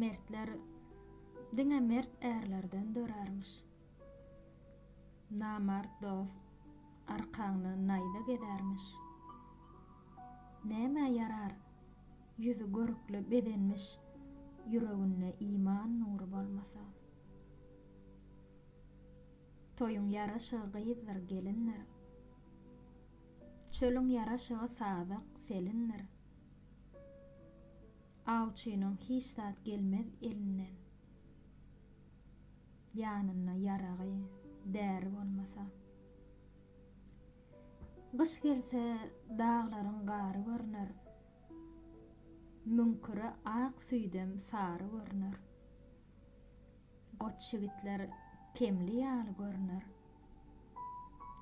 Mertler diňe mert ärlerden dörärmiş. Namart dost arkaňy naýda gezärmiş. Näme ýarar? Yüzü görükli bedenmiş, ýüreginde iman nury bolmasa. Toyun yaraşy gyýdyr gelinler. Çölüň yaraşy sadak selinler. Awçynyň hiç zat gelmez elinden. Ýanyna yaragy, däri bolmasa. Gyş gelse dağlaryň gary görner. Münküre ak süýdem sary görner. Goç şigitler kemli ýaly görner.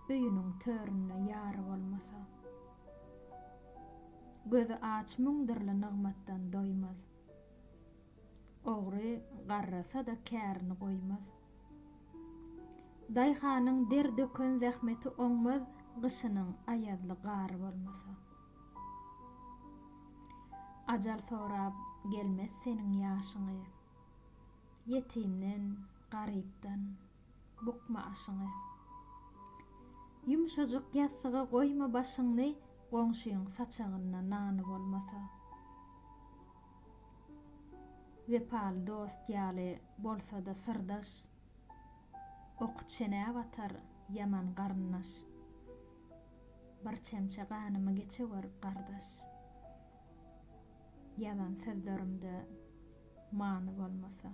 Öýüniň töründe ýary bolmasa. Gözü aç müňdirli nygmatdan doýmaz. Ogry garrasa da kärini goýmaz. Daýhanyň der döken zähmeti oňmaz, gyşynyň aýazly gary bolmasa. Ajal sorap gelmez seniň ýaşyňy. Yetimden, garypdan bukma aşyňy. Yumşajyk ýassyga goýma başyňy, goňşyň saçagyna nany bolmasa. Wepaly dost ýaly bolsa da sırdaş, okçene batar yaman garynnaş. Bir çemçe ganymy geçewer gardaş. Yalan sözlerimde many bolmasa.